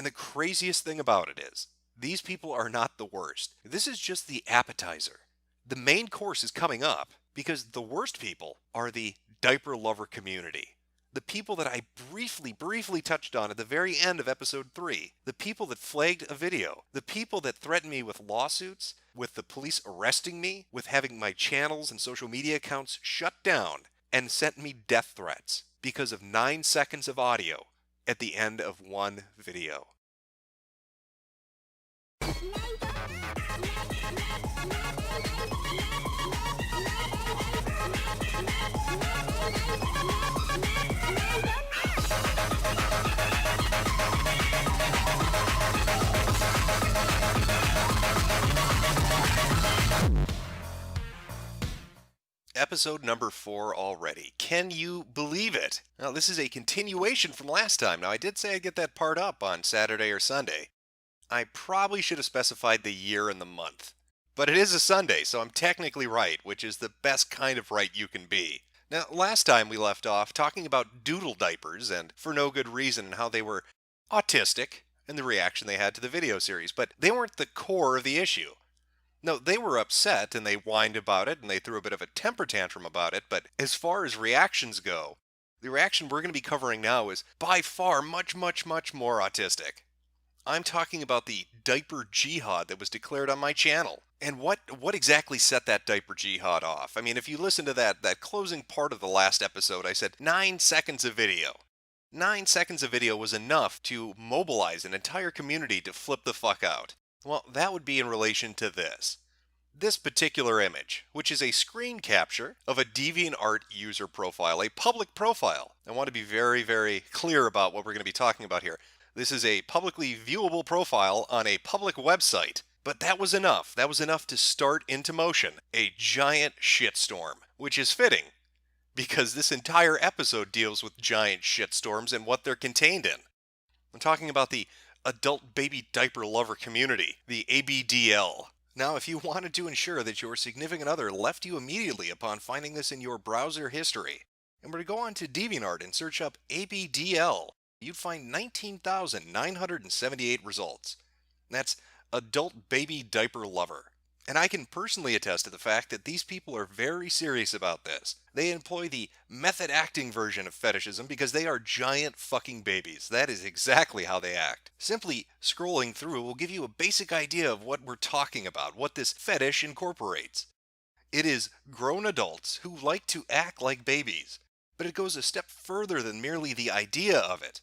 And the craziest thing about it is, these people are not the worst. This is just the appetizer. The main course is coming up because the worst people are the diaper lover community. The people that I briefly touched on at the very end of episode 3. The people that flagged a video. The people that threatened me with lawsuits, with the police arresting me, with having my channels and social media accounts shut down, and sent me death threats because of 9 seconds of audio at the end of one video. Episode number 4 already. Can you believe it? Now, this is a continuation from last time. Now, I did say I'd get that part up on Saturday or Sunday. I probably should have specified the year and the month. But it is a Sunday, so I'm technically right, which is the best kind of right you can be. Now, last time we left off talking about doodle diapers, and for no good reason, and how they were autistic, and the reaction they had to the video series, but they weren't the core of the issue. No, they were upset, and they whined about it, and they threw a bit of a temper tantrum about it, but as far as reactions go, the reaction we're going to be covering now is by far much more autistic. I'm talking about the diaper jihad that was declared on my channel. And what exactly set that diaper jihad off? I mean, if you listen to that closing part of the last episode, I said 9 seconds of video. 9 seconds of video was enough to mobilize an entire community to flip the fuck out. Well, that would be in relation to this. This particular image, which is a screen capture of a DeviantArt user profile, a public profile. I want to be very clear about what we're going to be talking about here. This is a publicly viewable profile on a public website. But that was enough. That was enough to start into motion a giant shitstorm, which is fitting, because this entire episode deals with giant shitstorms and what they're contained in. I'm talking about the adult baby diaper lover community, the ABDL. Now, if you wanted to ensure that your significant other left you immediately upon finding this in your browser history, and were to go on to DeviantArt and search up ABDL, you'd find 19,978 results. That's adult baby diaper lover. And I can personally attest to the fact that these people are very serious about this. They employ the method acting version of fetishism because they are giant fucking babies. That is exactly how they act. Simply scrolling through will give you a basic idea of what we're talking about, what this fetish incorporates. It is grown adults who like to act like babies, but it goes a step further than merely the idea of it.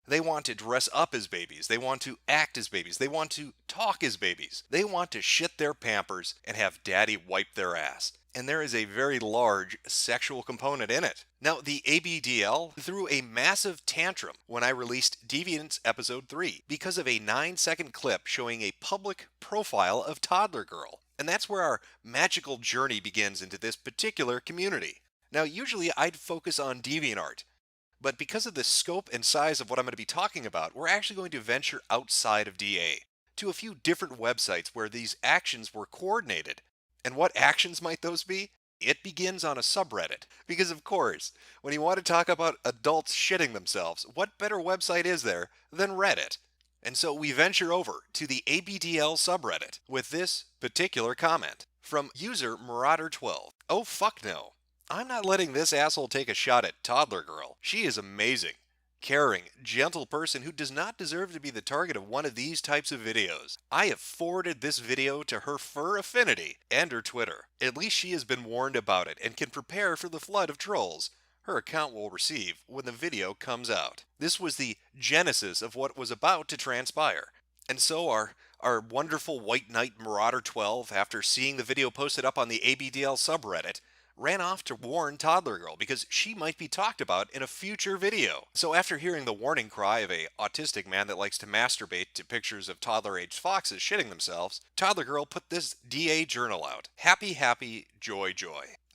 They want to dress up as babies. They want to act as babies. They want to talk as babies. They want to shit their Pampers and have daddy wipe their ass. And there is a very large sexual component in it. Now, the ABDL threw a massive tantrum when I released Deviant's episode 3 because of a 9-second clip showing a public profile of Toddler Girl. And that's where our magical journey begins into this particular community. Now, usually I'd focus on DeviantArt. But because of the scope and size of what I'm going to be talking about, we're actually going to venture outside of DA to a few different websites where these actions were coordinated. And what actions might those be? It begins on a subreddit. Because of course, when you want to talk about adults shitting themselves, what better website is there than Reddit? And so we venture over to the ABDL subreddit with this particular comment from user Marauder12. Oh fuck no. I'm not letting this asshole take a shot at Toddler Girl. She is amazing, caring, gentle person who does not deserve to be the target of one of these types of videos. I have forwarded this video to her fur affinity and her Twitter. At least she has been warned about it and can prepare for the flood of trolls her account will receive when the video comes out. This was the genesis of what was about to transpire. And so our wonderful White Knight Marauder 12, after seeing the video posted up on the ABDL subreddit, ran off to warn Toddler Girl because she might be talked about in a future video. So after hearing the warning cry of a autistic man that likes to masturbate to pictures of toddler-aged foxes shitting themselves, Toddler Girl put this DA journal out. Happy, joy.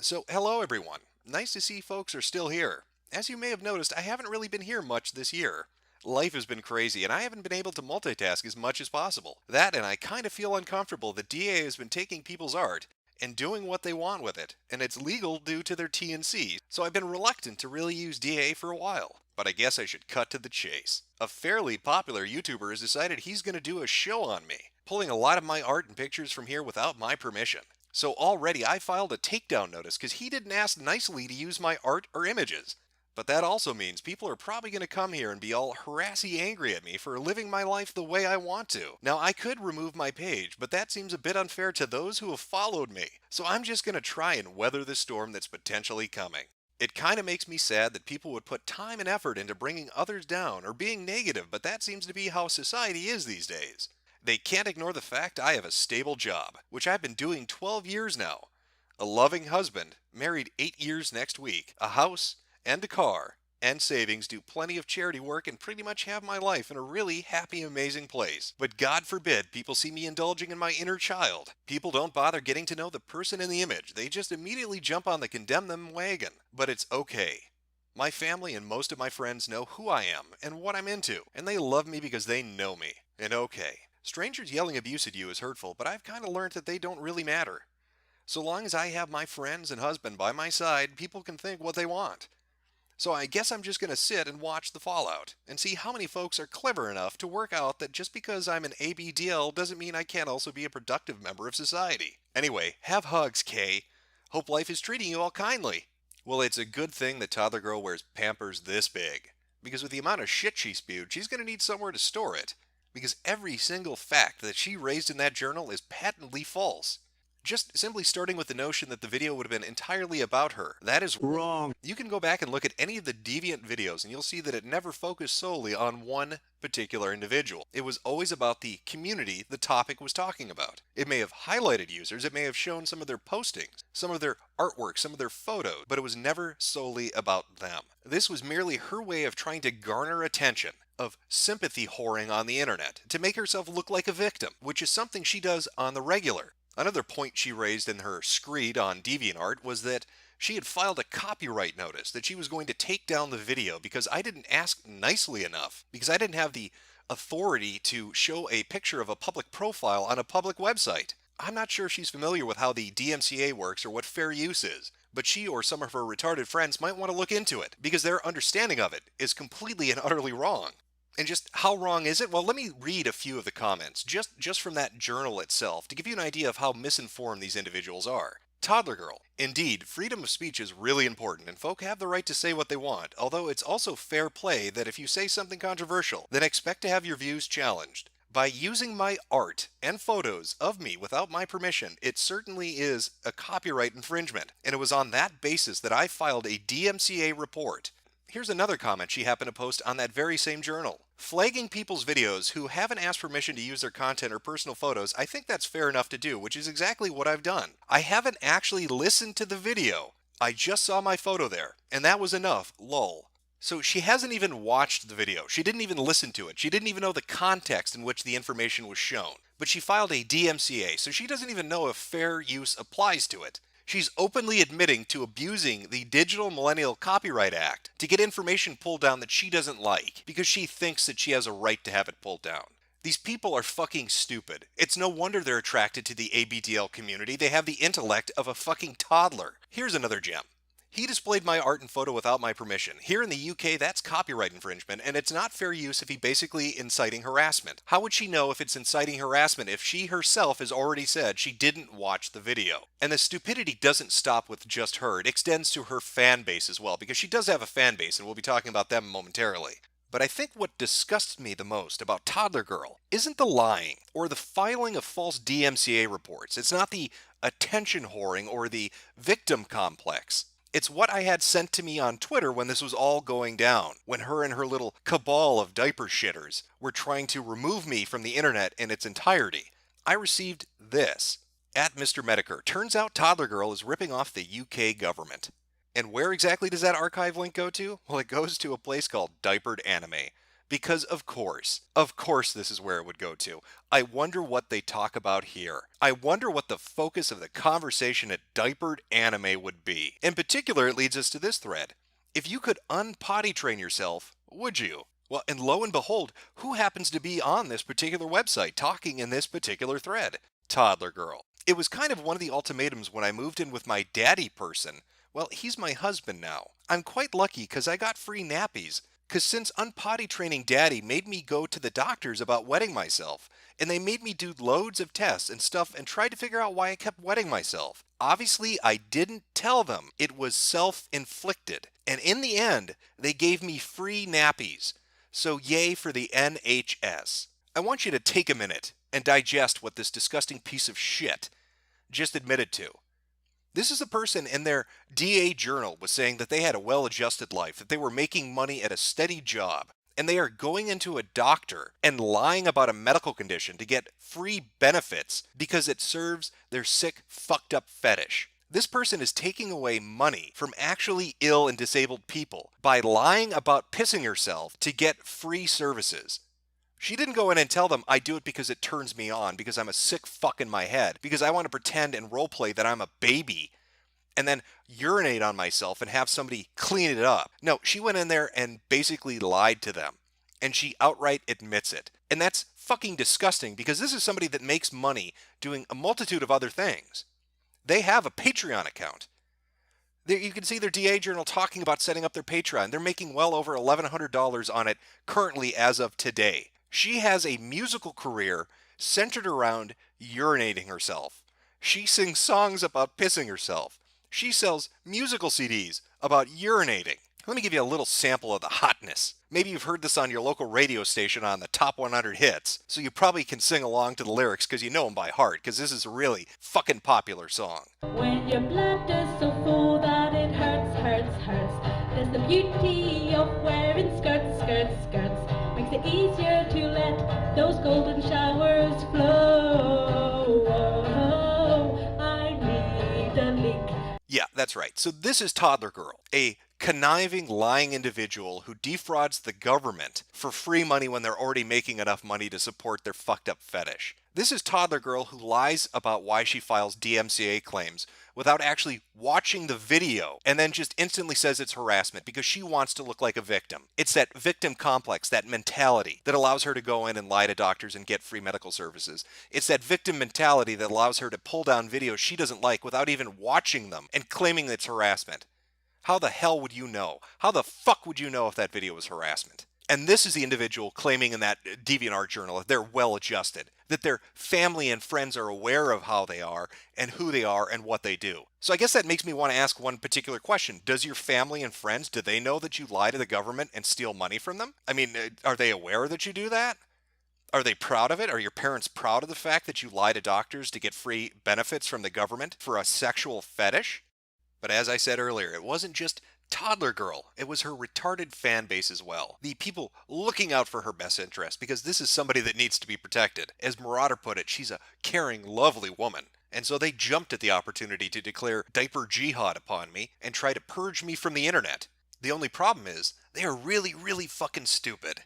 So hello everyone. Nice to see folks are still here. As you may have noticed, I haven't really been here much this year. Life has been crazy and I haven't been able to multitask as much as possible. That, and I kind of feel uncomfortable that DA has been taking people's art and doing what they want with it, and it's legal due to their T&C, so I've been reluctant to really use DA for a while. But I guess I should cut to the chase. A fairly popular YouTuber has decided he's going to do a show on me, pulling a lot of my art and pictures from here without my permission. So already I filed a takedown notice because he didn't ask nicely to use my art or images. But that also means people are probably going to come here and be all harassy angry at me for living my life the way I want to. Now, I could remove my page, but that seems a bit unfair to those who have followed me. So I'm just going to try and weather the storm that's potentially coming. It kind of makes me sad that people would put time and effort into bringing others down or being negative, but that seems to be how society is these days. They can't ignore the fact I have a stable job, which I've been doing 12 years now, a loving husband, married 8 years next week, a house, and a car, and savings, do plenty of charity work, and pretty much have my life in a really happy, amazing place. But God forbid people see me indulging in my inner child. People don't bother getting to know the person in the image. They just immediately jump on the condemn them wagon. But it's okay. My family and most of my friends know who I am and what I'm into, and they love me because they know me. And okay, strangers yelling abuse at you is hurtful, but I've kind of learned that they don't really matter. So long as I have my friends and husband by my side, people can think what they want. So I guess I'm just going to sit and watch the fallout and see how many folks are clever enough to work out that just because I'm an ABDL doesn't mean I can't also be a productive member of society. Anyway, have hugs, Kay. Hope life is treating you all kindly. Well, it's a good thing that Toddler Girl wears Pampers this big, because with the amount of shit she spewed, she's going to need somewhere to store it, because every single fact that she raised in that journal is patently false. Just simply starting with the notion that the video would have been entirely about her. That is wrong. You can go back and look at any of the Deviant videos and you'll see that it never focused solely on one particular individual. It was always about the community the topic was talking about. It may have highlighted users, it may have shown some of their postings, some of their artwork, some of their photos, but it was never solely about them. This was merely her way of trying to garner attention, of sympathy whoring on the internet, to make herself look like a victim, which is something she does on the regular. Another point she raised in her screed on DeviantArt was that she had filed a copyright notice that she was going to take down the video because I didn't ask nicely enough, because I didn't have the authority to show a picture of a public profile on a public website. I'm not sure she's familiar with how the DMCA works or what fair use is, but she or some of her retarded friends might want to look into it, because their understanding of it is completely and utterly wrong. And just how wrong is it? Well, let me read a few of the comments, just from that journal itself, to give you an idea of how misinformed these individuals are. Toddler Girl. Indeed, freedom of speech is really important, and folk have the right to say what they want, although it's also fair play that if you say something controversial, then expect to have your views challenged. By using my art and photos of me without my permission, it certainly is a copyright infringement, and it was on that basis that I filed a DMCA report. Here's another comment she happened to post on that very same journal. Flagging people's videos who haven't asked permission to use their content or personal photos, I think that's fair enough to do, which is exactly what I've done. I haven't actually listened to the video. I just saw my photo there, and that was enough, lol. So she hasn't even watched the video. She didn't even listen to it. She didn't even know the context in which the information was shown. But she filed a DMCA, so she doesn't even know if fair use applies to it. She's openly admitting to abusing the Digital Millennial Copyright Act to get information pulled down that she doesn't like because she thinks that she has a right to have it pulled down. These people are fucking stupid. It's no wonder they're attracted to the ABDL community. They have the intellect of a fucking toddler. Here's another gem. He displayed my art and photo without my permission. Here in the UK, that's copyright infringement, and it's not fair use if he basically inciting harassment. How would she know if it's inciting harassment if she herself has already said she didn't watch the video? And the stupidity doesn't stop with just her. It extends to her fan base as well, because she does have a fan base, and we'll be talking about them momentarily. But I think what disgusts me the most about Toddler Girl isn't the lying or the filing of false DMCA reports. It's not the attention whoring or the victim complex. It's what I had sent to me on Twitter when this was all going down, when her and her little cabal of diaper shitters were trying to remove me from the internet in its entirety. I received this. At Mr. Metokur, turns out Toddler Girl is ripping off the UK government. And where exactly does that archive link go to? Well, it goes to a place called Diapered Anime. Because of course this is where it would go to. I wonder what they talk about here. I wonder what the focus of the conversation at Diapered Anime would be. In particular, it leads us to this thread. If you could unpotty train yourself, would you? Well, and lo and behold, who happens to be on this particular website talking in this particular thread? Toddler Girl. It was kind of one of the ultimatums when I moved in with my daddy person. Well, he's my husband now. I'm quite lucky because I got free nappies. Because since unpotty training daddy made me go to the doctors about wetting myself, and they made me do loads of tests and stuff and tried to figure out why I kept wetting myself. Obviously, I didn't tell them it was self-inflicted. And in the end, they gave me free nappies. So yay for the NHS. I want you to take a minute and digest what this disgusting piece of shit just admitted to. This is a person in their DA journal was saying that they had a well-adjusted life, that they were making money at a steady job, and they are going into a doctor and lying about a medical condition to get free benefits because it serves their sick, fucked up fetish. This person is taking away money from actually ill and disabled people by lying about pissing herself to get free services. She didn't go in and tell them, I do it because it turns me on, because I'm a sick fuck in my head, because I want to pretend and roleplay that I'm a baby, and then urinate on myself and have somebody clean it up. No, she went in there and basically lied to them, and she outright admits it. And that's fucking disgusting, because this is somebody that makes money doing a multitude of other things. They have a Patreon account. You can see their DA journal talking about setting up their Patreon. They're making well over $1,100 on it currently as of today. She has a musical career centered around urinating herself. She sings songs about pissing herself. She sells musical CDs about urinating. Let me give you a little sample of the hotness. Maybe you've heard this on your local radio station on the top 100 hits, so you probably can sing along to the lyrics because you know them by heart, because this is a really fucking popular song. When your bladder's so full that it hurts, hurts, hurts, there's the beauty of wearing skirts, skirts, skirts. Makes it easier to let those golden showers flow. Oh, I need a leak. Yeah, that's right. So this is Toddler Girl, a conniving, lying individual who defrauds the government for free money when they're already making enough money to support their fucked up fetish. This is Toddler Girl who lies about why she files DMCA claims without actually watching the video and then just instantly says it's harassment because she wants to look like a victim. It's that victim complex, that mentality that allows her to go in and lie to doctors and get free medical services. It's that victim mentality that allows her to pull down videos she doesn't like without even watching them and claiming it's harassment. How the hell would you know? How the fuck would you know if that video was harassment? And this is the individual claiming in that Deviant journal that they're well adjusted, that their family and friends are aware of how they are and who they are and what they do. So I guess that makes me want to ask one particular question. Does your family and friends, do they know that you lie to the government and steal money from them? I mean, are they aware that you do that? Are they proud of it? Are your parents proud of the fact that you lie to doctors to get free benefits from the government for a sexual fetish? But as I said earlier, it wasn't just Toddler Girl, it was her retarded fan base as well. The people looking out for her best interest, because this is somebody that needs to be protected. As Marauder put it, she's a caring, lovely woman. And so they jumped at the opportunity to declare diaper jihad upon me and try to purge me from the internet. The only problem is, they are really, really fucking stupid.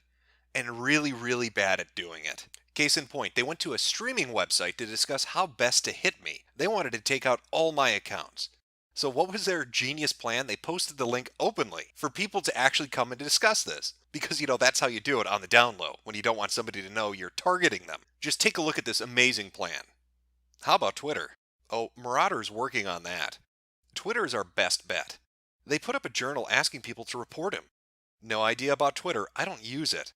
And really, really bad at doing it. Case in point, they went to a streaming website to discuss how best to hit me. They wanted to take out all my accounts. So what was their genius plan? They posted the link openly for people to actually come and discuss this. Because, that's how you do it on the down low, when you don't want somebody to know you're targeting them. Just take a look at this amazing plan. How about Twitter? Oh, Marauder's working on that. Twitter is our best bet. They put up a journal asking people to report him. No idea about Twitter, I don't use it.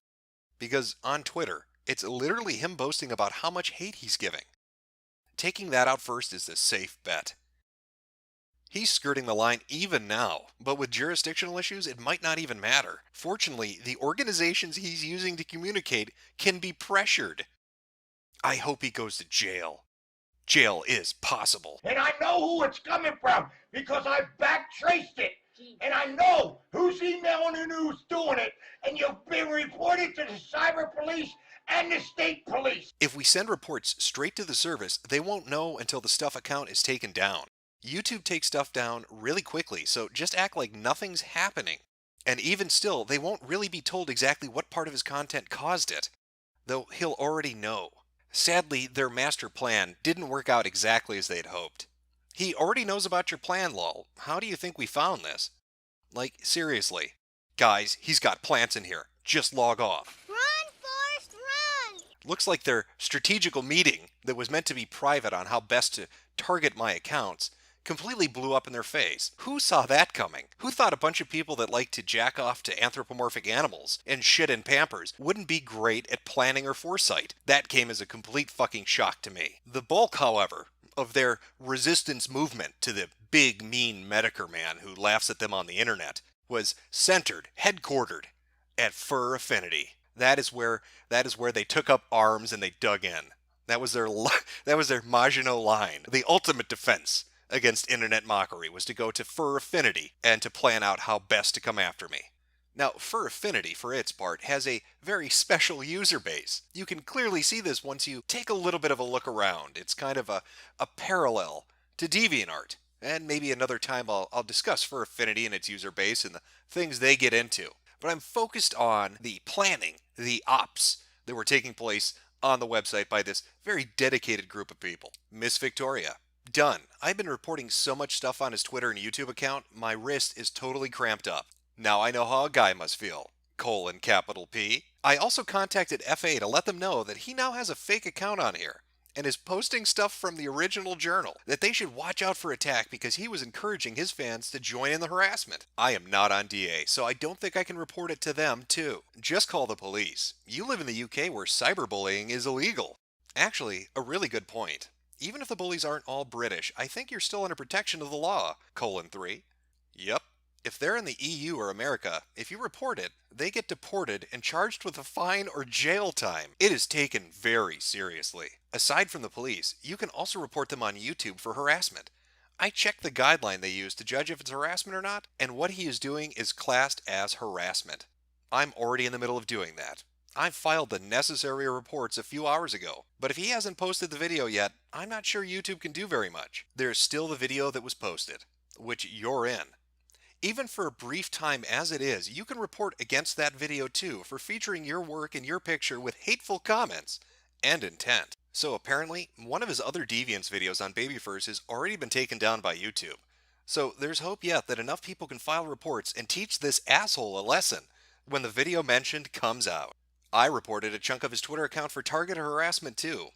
Because on Twitter, it's literally him boasting about how much hate he's giving. Taking that out first is the safe bet. He's skirting the line even now, but with jurisdictional issues, it might not even matter. Fortunately, the organizations he's using to communicate can be pressured. I hope he goes to jail. Jail is possible. And I know who it's coming from because I backtraced it. And I know who's emailing and who's doing it. And you've been reported to the cyber police and the state police. If we send reports straight to the service, they won't know until the stuff account is taken down. YouTube takes stuff down really quickly, so just act like nothing's happening. And even still, they won't really be told exactly what part of his content caused it, though he'll already know. Sadly, their master plan didn't work out exactly as they'd hoped. He already knows about your plan, lol. How do you think we found this? Like, seriously. Guys, he's got plants in here. Just log off. Run, Forrest, run! Looks like their strategical meeting that was meant to be private on how best to target my accounts completely blew up in their face. Who saw that coming? Who thought a bunch of people that like to jack off to anthropomorphic animals and shit in Pampers wouldn't be great at planning or foresight? That came as a complete fucking shock to me. The bulk, however, of their resistance movement to the big mean Metokur man who laughs at them on the internet was centered, headquartered at Fur Affinity. That is where they took up arms and they dug in. That was their Maginot line. The ultimate defense against internet mockery was to go to Fur Affinity and to plan out how best to come after me. Now, Fur Affinity, for its part, has a very special user base. You can clearly see this once you take a little bit of a look around. It's kind of a parallel to DeviantArt. And maybe another time I'll discuss Fur Affinity and its user base and the things they get into. But I'm focused on the planning, the ops that were taking place on the website by this very dedicated group of people. Miss Victoria. Done. I've been reporting so much stuff on his Twitter and YouTube account, my wrist is totally cramped up. Now I know how a guy must feel. Capital P. I also contacted FA to let them know that he now has a fake account on here and is posting stuff from the original journal, that they should watch out for attack because he was encouraging his fans to join in the harassment. I am not on DA, so I don't think I can report it to them, too. Just call the police. You live in the UK where cyberbullying is illegal. Actually, a really good point. Even if the bullies aren't all British, I think you're still under protection of the law, 3. Yep. If they're in the EU or America, if you report it, they get deported and charged with a fine or jail time. It is taken very seriously. Aside from the police, you can also report them on YouTube for harassment. I checked the guideline they use to judge if it's harassment or not, and what he is doing is classed as harassment. I'm already in the middle of doing that. I filed the necessary reports a few hours ago, but if he hasn't posted the video yet, I'm not sure YouTube can do very much. There's still the video that was posted, which you're in. Even for a brief time as it is, you can report against that video too for featuring your work and your picture with hateful comments and intent. So apparently, one of his other Deviants videos on baby furs has already been taken down by YouTube. So there's hope yet that enough people can file reports and teach this asshole a lesson when the video mentioned comes out. I reported a chunk of his Twitter account for targeted harassment too.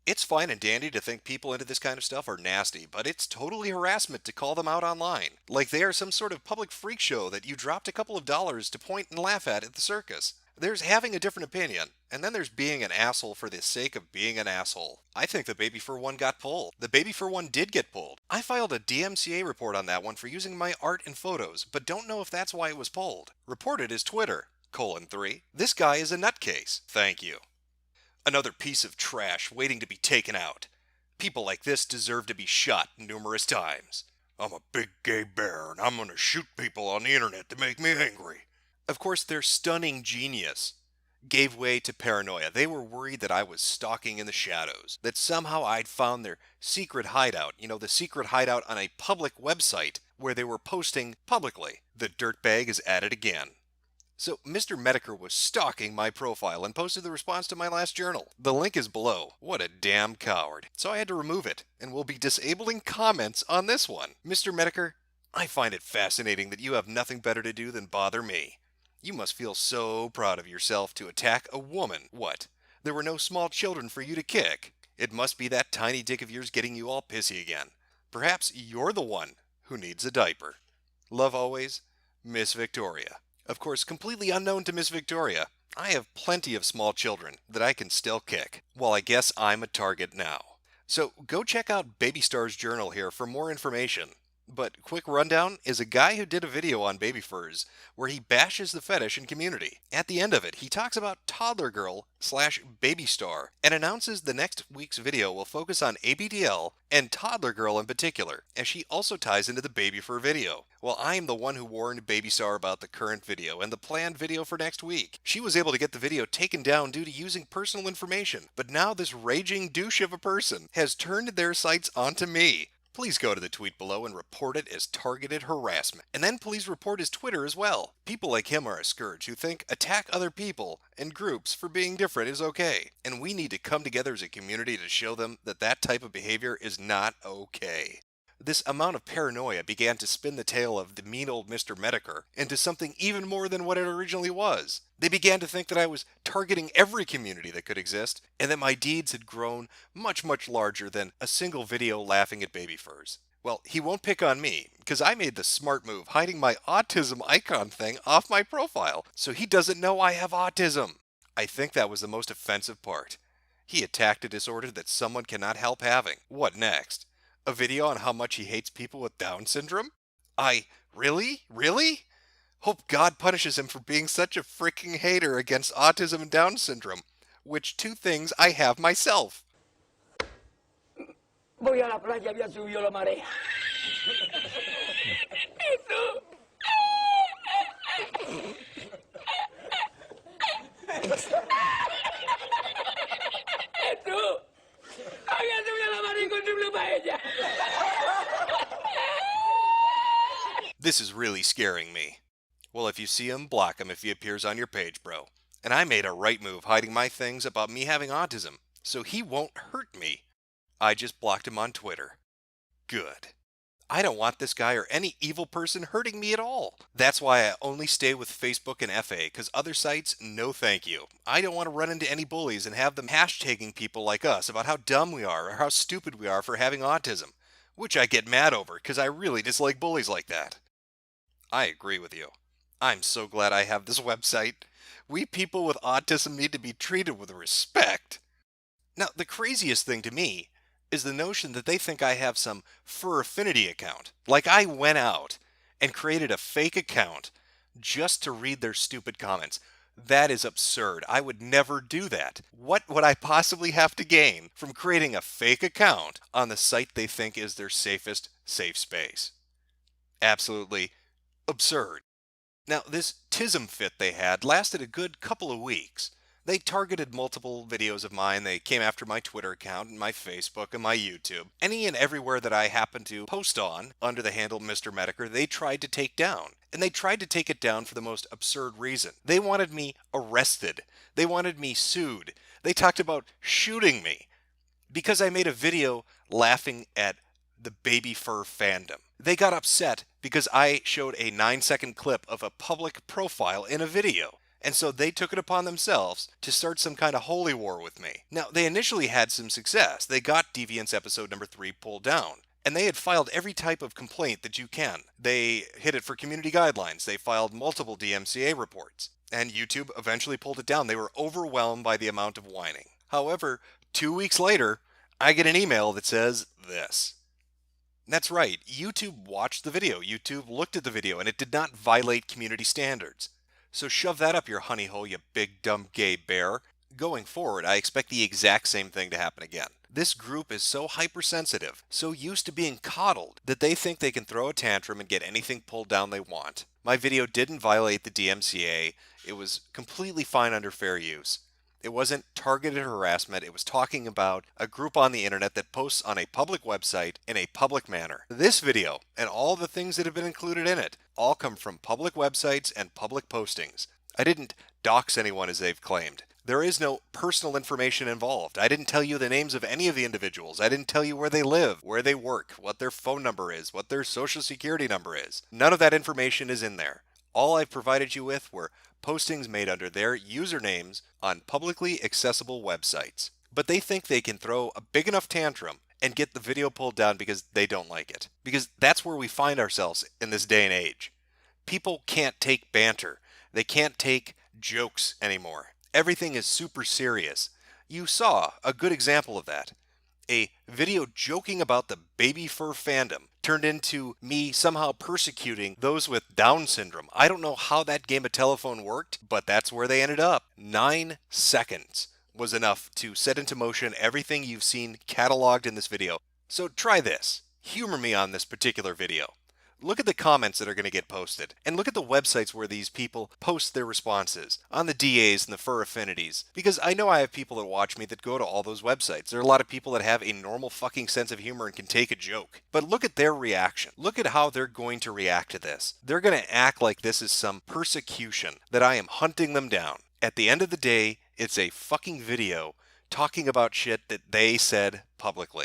It's fine and dandy to think people into this kind of stuff are nasty, but it's totally harassment to call them out online. Like they are some sort of public freak show that you dropped a couple of dollars to point and laugh at the circus. There's having a different opinion, and then there's being an asshole for the sake of being an asshole. I think the Baby Fur one got pulled. The Baby Fur one did get pulled. I filed a DMCA report on that one for using my art and photos, but don't know if that's why it was pulled. Reported as Twitter, 3. This guy is a nutcase. Thank you. Another piece of trash waiting to be taken out. People like this deserve to be shot numerous times. I'm a big gay bear and I'm gonna shoot people on the internet to make me angry. Of course, their stunning genius gave way to paranoia. They were worried that I was stalking in the shadows, that somehow I'd found their secret hideout, the secret hideout on a public website where they were posting publicly. The dirtbag is at it again. So Mr. Metokur was stalking my profile and posted the response to my last journal. The link is below. What a damn coward. So I had to remove it, and will be disabling comments on this one. Mr. Metokur, I find it fascinating that you have nothing better to do than bother me. You must feel so proud of yourself to attack a woman. What? There were no small children for you to kick. It must be that tiny dick of yours getting you all pissy again. Perhaps you're the one who needs a diaper. Love always, Miss Victoria. Of course, completely unknown to Miss Victoria, I have plenty of small children that I can still kick. Well, I guess I'm a target now. So go check out Baby Star's journal here for more information. But quick rundown is a guy who did a video on baby furs where he bashes the fetish and community. At the end of it, he talks about toddler girl/baby star and announces the next week's video will focus on ABDL and toddler girl in particular, as she also ties into the baby fur video. Well, I am the one who warned Baby Star about the current video and the planned video for next week. She was able to get the video taken down due to using personal information, but now this raging douche of a person has turned their sights onto me. Please go to the tweet below and report it as targeted harassment. And then please report his Twitter as well. People like him are a scourge who think attack other people and groups for being different is okay. And we need to come together as a community to show them that that type of behavior is not okay. This amount of paranoia began to spin the tale of the mean old Mr. Metokur into something even more than what it originally was. They began to think that I was targeting every community that could exist, and that my deeds had grown much, much larger than a single video laughing at baby furs. Well, he won't pick on me, because I made the smart move hiding my autism icon thing off my profile, so he doesn't know I have autism. I think that was the most offensive part. He attacked a disorder that someone cannot help having. What next? A video on how much he hates people with Down syndrome? Really? Really? Hope God punishes him for being such a freaking hater against autism and Down syndrome, which two things I have myself. Voy a la playa, había subido la marea. Jesús, había subido la marea con su paella. This is really scaring me. Well, if you see him, block him if he appears on your page, bro. And I made a right move hiding my things about me having autism, so he won't hurt me. I just blocked him on Twitter. Good. I don't want this guy or any evil person hurting me at all. That's why I only stay with Facebook and FA, because other sites, no thank you. I don't want to run into any bullies and have them hashtagging people like us about how dumb we are or how stupid we are for having autism, which I get mad over because I really dislike bullies like that. I agree with you. I'm so glad I have this website. We people with autism need to be treated with respect. Now, the craziest thing to me is the notion that they think I have some fur affinity account. Like I went out and created a fake account just to read their stupid comments. That is absurd. I would never do that. What would I possibly have to gain from creating a fake account on the site they think is their safest safe space? Absolutely absurd. Now, this TISM fit they had lasted a good couple of weeks. They targeted multiple videos of mine. They came after my Twitter account and my Facebook and my YouTube. Any and everywhere that I happened to post on under the handle Mr. Metokur, they tried to take down. And they tried to take it down for the most absurd reason. They wanted me arrested. They wanted me sued. They talked about shooting me because I made a video laughing at the baby fur fandom. They got upset because I showed a 9-second clip of a public profile in a video. And so they took it upon themselves to start some kind of holy war with me. Now, they initially had some success. They got Deviant's episode number 3 pulled down. And they had filed every type of complaint that you can. They hit it for community guidelines. They filed multiple DMCA reports. And YouTube eventually pulled it down. They were overwhelmed by the amount of whining. However, 2 weeks later, I get an email that says this. That's right, YouTube watched the video. YouTube looked at the video, and it did not violate community standards. So shove that up your honey hole, you big dumb gay bear. Going forward, I expect the exact same thing to happen again. This group is so hypersensitive, so used to being coddled, that they think they can throw a tantrum and get anything pulled down they want. My video didn't violate the DMCA. It was completely fine under fair use. It wasn't targeted harassment. It was talking about a group on the internet that posts on a public website in a public manner. This video and all the things that have been included in it all come from public websites and public postings. I didn't dox anyone as they've claimed. There is no personal information involved. I didn't tell you the names of any of the individuals. I didn't tell you where they live, where they work, what their phone number is, what their social security number is. None of that information is in there. All I've provided you with were postings made under their usernames on publicly accessible websites. But they think they can throw a big enough tantrum and get the video pulled down because they don't like it. Because that's where we find ourselves in this day and age. People can't take banter. They can't take jokes anymore. Everything is super serious. You saw a good example of that. A video joking about the baby fur fandom turned into me somehow persecuting those with Down syndrome. I don't know how that game of telephone worked, but that's where they ended up. 9 seconds was enough to set into motion everything you've seen cataloged in this video. So try this. Humor me on this particular video. Look at the comments that are going to get posted, and look at the websites where these people post their responses, on the DAs and the fur affinities, because I know I have people that watch me that go to all those websites. There are a lot of people that have a normal fucking sense of humor and can take a joke. But look at their reaction. Look at how they're going to react to this. They're going to act like this is some persecution, that I am hunting them down. At the end of the day, it's a fucking video talking about shit that they said publicly.